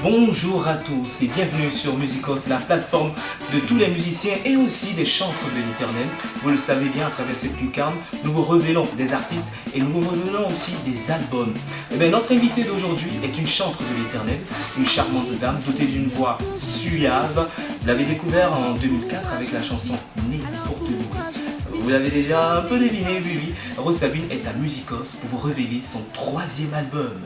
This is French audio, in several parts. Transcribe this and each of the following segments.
Bonjour à tous et bienvenue sur Musicos, la plateforme de tous les musiciens et aussi des chantres de l'Éternel. Vous le savez bien, à travers cette lucarne, nous vous révélons des artistes et nous vous révélons aussi des albums. Et bien, notre invité d'aujourd'hui est une chantre de l'Éternel, une charmante dame dotée d'une voix suave. Vous l'avez découvert en 2004 avec la chanson Né pour te louer. Vous l'avez déjà un peu deviné, oui. Rose Sabine est à Musicos pour vous révéler son 3e album.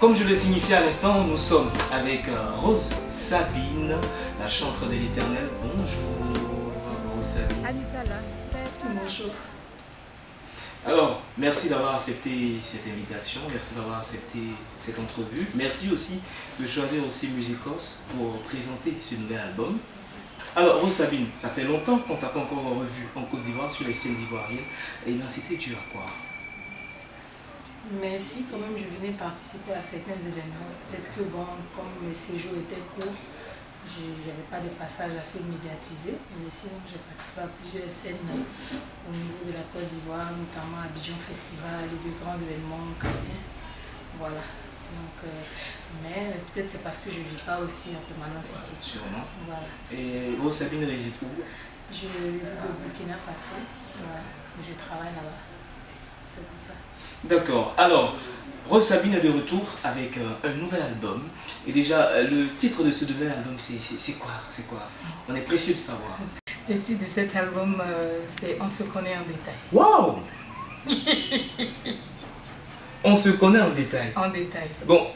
Comme je le signifiais à l'instant, nous sommes avec Rose Sabine, la chantre de l'Éternel. Bonjour, Rose Sabine. Anita là, bonjour. Alors, merci d'avoir accepté cette invitation, merci d'avoir accepté cette entrevue. Merci aussi de choisir aussi Musicos pour présenter ce nouvel album. Alors, Rose Sabine, ça fait longtemps qu'on t'a pas encore revu en Côte d'Ivoire sur les scènes ivoiriennes. Et bien, c'était dû à quoi? Mais si quand même je venais participer à certains événements, peut-être que bon, comme mes séjours étaient courts, je n'avais pas de passage assez médiatisé, mais sinon j'ai participé à plusieurs scènes au niveau de la Côte d'Ivoire, notamment à Abidjan Festival et de grands événements chrétiens. Voilà. Donc, mais peut-être c'est parce que je ne vis pas aussi en permanence ici. Sûrement. Voilà. Et Rose Sabine réside où? Je réside au Burkina Faso. Voilà. Je travaille là-bas. C'est pour ça. D'accord. Alors, Rose Sabine est de retour avec un nouvel album. Et déjà, le titre de ce nouvel album, c'est quoi? On est précieux de savoir. Le titre de cet album, c'est On se connaît en détail. Waouh! On se connaît en détail. En détail. Bon,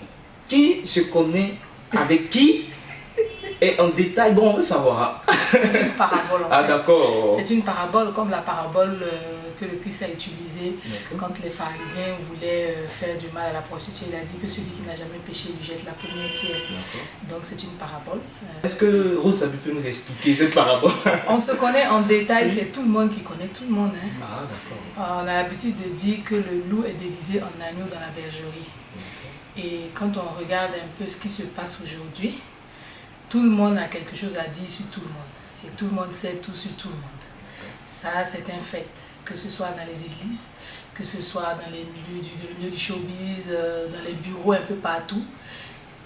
qui se connaît avec qui? Et en détail, bon, on veut savoir. C'est une parabole en fait. Ah d'accord. C'est une parabole comme la parabole que le Christ a utilisée quand les pharisiens voulaient faire du mal à la prostituée. Il a dit que celui qui n'a jamais péché lui jette la première pierre. Donc c'est une parabole. Est-ce que Rose Sabine peut nous expliquer cette parabole? On se connaît en détail, c'est tout le monde qui connaît tout le monde. Hein. Ah d'accord. On a l'habitude de dire que le loup est déguisé en agneau dans la bergerie. Et quand on regarde un peu ce qui se passe aujourd'hui, tout le monde a quelque chose à dire sur tout le monde. Et tout le monde sait tout sur tout le monde. Ça, c'est un fait. Que ce soit dans les églises, que ce soit dans les milieux du showbiz, dans les bureaux, un peu partout.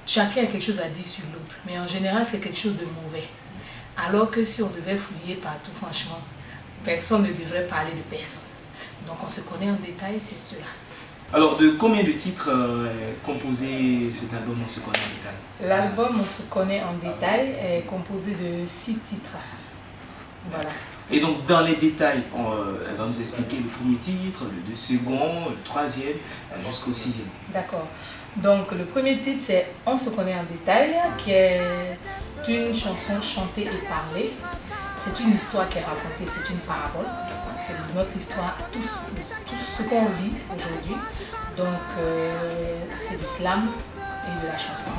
Chacun a quelque chose à dire sur l'autre. Mais en général, c'est quelque chose de mauvais. Alors que si on devait fouiller partout, franchement, personne ne devrait parler de personne. Donc on se connaît en détail, c'est cela. Alors, de combien de titres est composé cet album On se connaît en détail? L'album On se connaît en détail est composé de 6 titres. Voilà. Et donc, dans les détails, elle va nous expliquer le premier titre, le second, le 3e, jusqu'au 6e. D'accord. Donc, le premier titre, c'est On se connaît en détail, qui est une chanson chantée et parlée. C'est une histoire qui est racontée, c'est une parabole. C'est notre histoire, tout ce qu'on vit aujourd'hui. Donc, c'est du slam et de la chanson.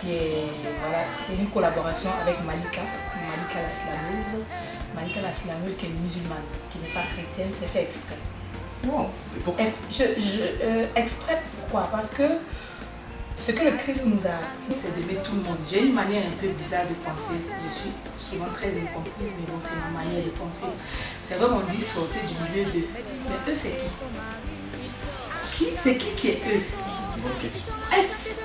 Voilà, c'est une collaboration avec Malika la slameuse. Malika la slameuse qui est musulmane, qui n'est pas chrétienne, c'est fait exprès. Wow. Et pourquoi? Exprès, pourquoi? Parce que ce que le Christ nous a appris, c'est d'aimer tout le monde. J'ai une manière un peu bizarre de penser. Je suis souvent très incomprise, mais bon, c'est ma manière de penser. C'est vrai qu'on dit sortez du milieu d'eux. Mais eux, c'est qui? C'est qui est eux? Bonne question. Est-ce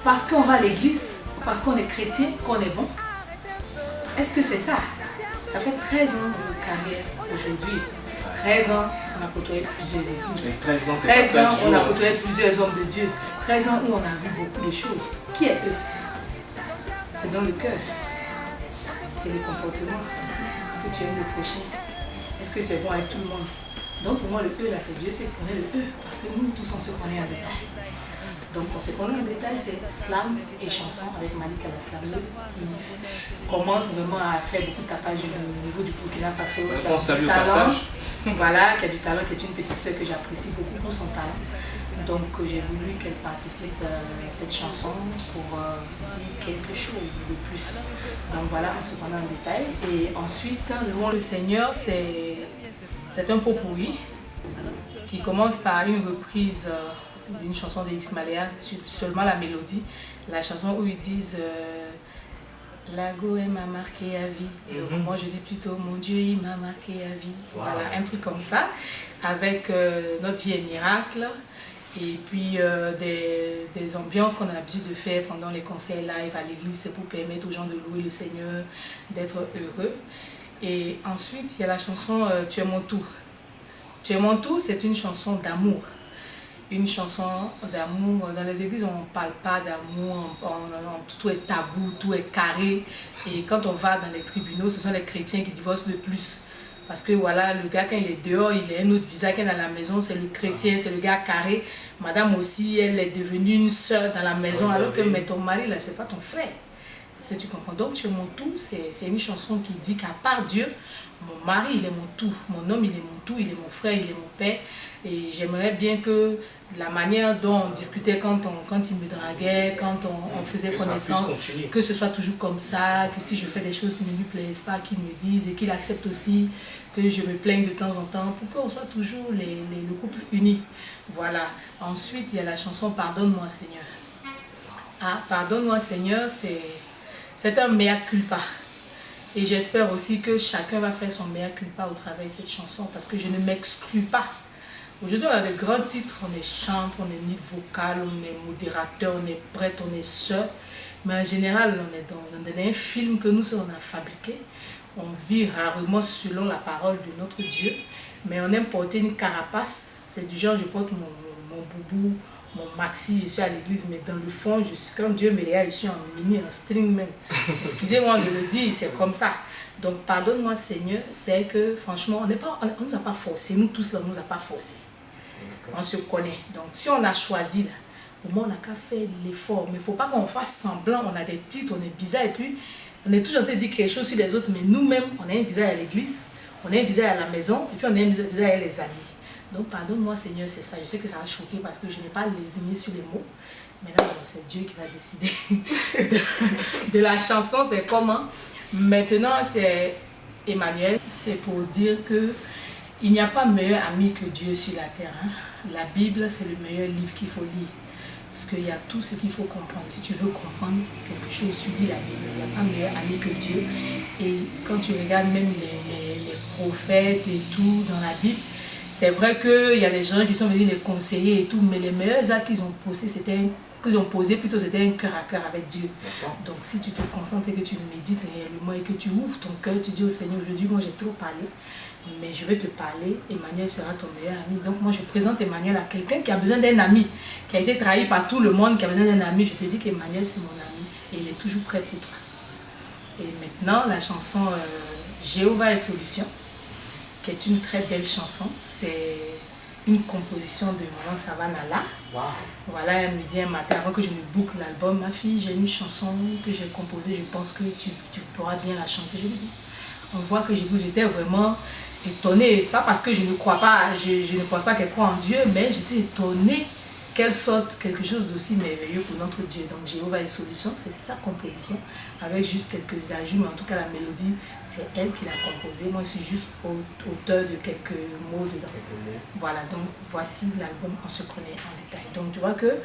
parce qu'on va à l'église, parce qu'on est chrétien, qu'on est bon? Est-ce que c'est ça? Ça fait 13 ans de carrière aujourd'hui. 13 ans, on a côtoyé plusieurs églises. 13 ans, 13 ans, on a côtoyé plusieurs hommes de Dieu. 13 ans où on a vu beaucoup de choses. Qui est eux? C'est dans le cœur. C'est le comportement. Est-ce que tu aimes le prochain? Est-ce que tu es bon avec tout le monde? Donc pour moi, le eux là, c'est Dieu, c'est qu'on est le eux. Parce que nous tous, on se connaît en détail. Donc on se connaît en détail, c'est slam et chanson avec Malika la slameuse qui commence vraiment à faire beaucoup de tapage au niveau du Burkina Faso. On salue au passage. Voilà, qui a du talent, qui est une petite soeur que j'apprécie beaucoup pour son talent. Donc j'ai voulu qu'elle participe à cette chanson pour dire quelque chose de plus. Donc voilà, on se connaît en détail. Et ensuite, Louons le Seigneur, c'est un pot-pourri qui commence par une reprise d'une chanson de X Malea, seulement la mélodie. La chanson où ils disent La Goë m'a marqué à vie. Donc moi je dis plutôt mon Dieu il m'a marqué à vie. Wow. Voilà, un truc comme ça, avec Notre vie est miracle. Et puis des ambiances qu'on a l'habitude de faire pendant les concerts live à l'église, c'est pour permettre aux gens de louer le Seigneur, d'être heureux. Et ensuite il y a la chanson Tu es mon tout. Tu es mon tout, c'est une chanson d'amour. Une chanson d'amour. Dans les églises, on ne parle pas d'amour, tout est tabou, tout est carré. Et quand on va dans les tribunaux, ce sont les chrétiens qui divorcent le plus. Parce que voilà, le gars, quand il est dehors, il a un autre visage qu'à la maison, c'est le chrétien, c'est le gars carré. Madame aussi, elle est devenue une soeur dans la maison, alors que mais ton mari, là, c'est pas ton frère. Si tu comprends. Donc, Tu es mon tout, c'est une chanson qui dit qu'à part Dieu, mon mari, il est mon tout. Mon homme, il est mon tout, il est mon frère, il est mon père. Et j'aimerais bien que la manière dont on discutait quand il me draguait, quand on faisait connaissance, que ce soit toujours comme ça, que si je fais des choses qui ne lui plaisent pas, qu'il me dise et qu'il accepte aussi que je me plaigne de temps en temps pour qu'on soit toujours le couple uni. Voilà. Ensuite, il y a la chanson Pardonne-moi Seigneur. Ah, Pardonne-moi Seigneur, c'est un mea culpa. Et j'espère aussi que chacun va faire son mea culpa au travers de cette chanson parce que je ne m'exclus pas. Aujourd'hui, on a de grands titres, on est chante, on est lead vocal, on est modérateur, on est prêtre, on est sœur. Mais en général, on est dans un film que nous on a fabriqué. On vit rarement selon la parole de notre Dieu. Mais on aime porter une carapace. C'est du genre, je porte mon boubou, mon maxi, je suis à l'église, mais dans le fond, quand Dieu me regarde, je suis en mini, en string même. Excusez-moi de le dire, c'est comme ça. Donc, pardonne-moi Seigneur, c'est que franchement, on ne nous a pas forcé. Nous tous là, on ne nous a pas forcé. On se connaît. Donc, si on a choisi là, au moins on n'a qu'à faire l'effort. Mais il ne faut pas qu'on fasse semblant, on a des titres, on est bizarre. Et puis, on est toujours en train de dire quelque chose sur les autres, mais nous-mêmes, on a un visage à l'église, on a un visage à la maison, et puis on a un visage à les amis. Donc, pardonne-moi Seigneur, c'est ça. Je sais que ça va choquer parce que je n'ai pas lésiné sur les mots. Maintenant, c'est Dieu qui va décider de la chanson, c'est comment. Maintenant, c'est Emmanuel, c'est pour dire que il n'y a pas meilleur ami que Dieu sur la terre. Hein. La Bible, c'est le meilleur livre qu'il faut lire. Parce qu'il y a tout ce qu'il faut comprendre. Si tu veux comprendre quelque chose, tu lis la Bible. Il n'y a pas meilleur ami que Dieu. Et quand tu regardes même les prophètes et tout dans la Bible, c'est vrai qu'il y a des gens qui sont venus les conseiller et tout, mais les meilleurs actes qu'ils ont posés, c'était un cœur à cœur avec Dieu. Donc si tu te concentres et que tu médites réellement et que tu ouvres ton cœur, tu dis au Seigneur, aujourd'hui, moi j'ai trop parlé, mais je vais te parler, Emmanuel sera ton meilleur ami. Donc moi je présente Emmanuel à quelqu'un qui a besoin d'un ami, qui a été trahi par tout le monde, qui a besoin d'un ami. Je te dis qu'Emmanuel c'est mon ami et il est toujours prêt pour toi. Et maintenant la chanson Jéhovah est solution, qui est une très belle chanson. C'est une composition de Maman Savanala. Wow. Voilà, elle me dit un matin, avant que je ne boucle l'album, ma fille, j'ai une chanson que j'ai composée, je pense que tu pourras bien la chanter. Je lui dis, on voit que j'étais vraiment étonnée, pas parce que je ne crois pas, je ne pense pas qu'elle croit en Dieu, mais j'étais étonnée qu'elle sorte quelque chose d'aussi merveilleux pour notre Dieu. Donc Jéhovah est solution, c'est sa composition, avec juste quelques ajouts, mais en tout cas la mélodie, c'est elle qui l'a composée. Moi, je suis juste auteur de quelques mots dedans. Voilà, donc voici l'album, on se connaît en détail. Donc tu vois que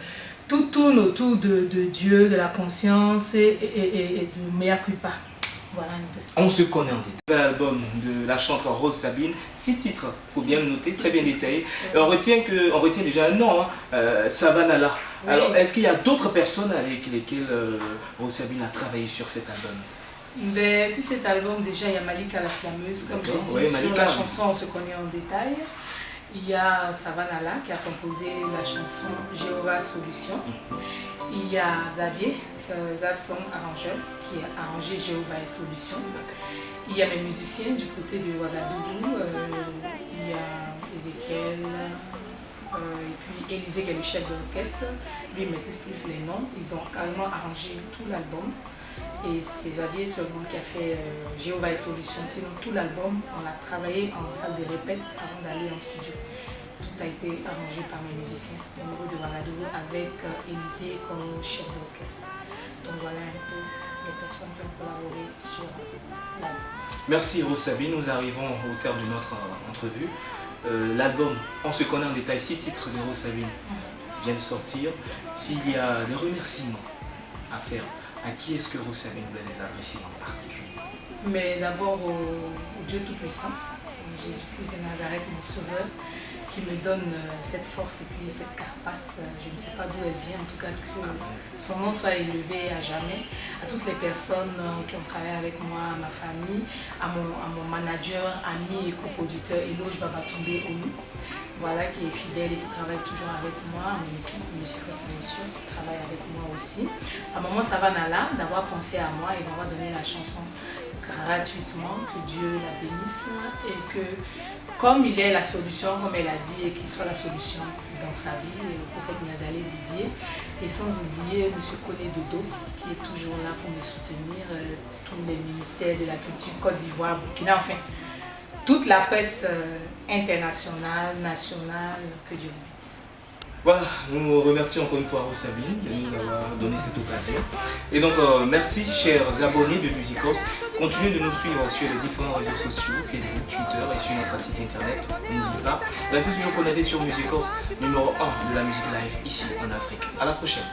tout tourne autour de Dieu, de la conscience et de mea culpa. Voilà un peu. On se connaît en détail. L'album de la chanteuse Rose Sabine, 6 titres, il faut bien le noter, très bien détaillé. On retient déjà un nom, Savanala. Oui. Alors, est-ce qu'il y a d'autres personnes avec lesquelles Rose Sabine a travaillé sur cet album? Ben, sur cet album, déjà, il y a Malika la slameuse, comme j'ai dit, sur Malika, la chanson On se connaît en détail. Il y a Savanala qui a composé la chanson Jéhovah Solution. Il y a Xavier, Zabson arrangeur, qui a arrangé Jéhovah et Solution. Il y a mes musiciens du côté de Ouagadougou, il y a Ézéchiel, et puis Élisée qui est le chef de l'orchestre. Lui il maîtrise plus les noms. Ils ont carrément arrangé tout l'album. Et c'est Xavier seulement qui a fait Jéhovah et Solution. Sinon tout l'album, on l'a travaillé en salle de répète avant d'aller en studio. Tout a été arrangé par mes musiciens au niveau de Ouagadougou avec Élisée comme chef d'orchestre. Donc voilà un peu les personnes qui ont collaboré sur l'album. Merci Rose Sabine, nous arrivons au terme de notre entrevue. L'album On se connaît en détail, 6 titres de Rose Sabine vient de sortir. S'il y a des remerciements à faire À qui est-ce que vous savez nous les adresser en particulier? Mais d'abord au Dieu Tout-Puissant, Jésus-Christ de Nazareth, mon Sauveur, qui me donne cette force et puis cette carapace. Je ne sais pas d'où elle vient, en tout cas que son nom soit élevé à jamais. À toutes les personnes qui ont travaillé avec moi, à ma famille, à mon manager, ami et coproducteur Eloge Babatunde Olu, voilà, qui est fidèle et qui travaille toujours avec moi, à mon équipe Musicos Mission, qui travaille avec moi aussi. À Maman Savanala, d'avoir pensé à moi et d'avoir donné la chanson gratuitement, que Dieu la bénisse et que comme il est la solution, comme elle a dit, et qu'il soit la solution dans sa vie, le prophète Nazalé Didier, et sans oublier M. Kone Dodo, qui est toujours là pour me soutenir, tous les ministères de la culture, Côte d'Ivoire, Burkina, enfin, toute la presse internationale, nationale, que Dieu vous bénisse. Voilà, nous remercions encore une fois Sabine de nous avoir donné cette occasion. Et donc, merci chers abonnés de Musicos. Continuez de nous suivre sur les différents réseaux sociaux, Facebook, Twitter et sur notre site internet. N'oubliez pas, restez toujours connectés sur Musicos, numéro 1 de la musique live ici en Afrique. À la prochaine.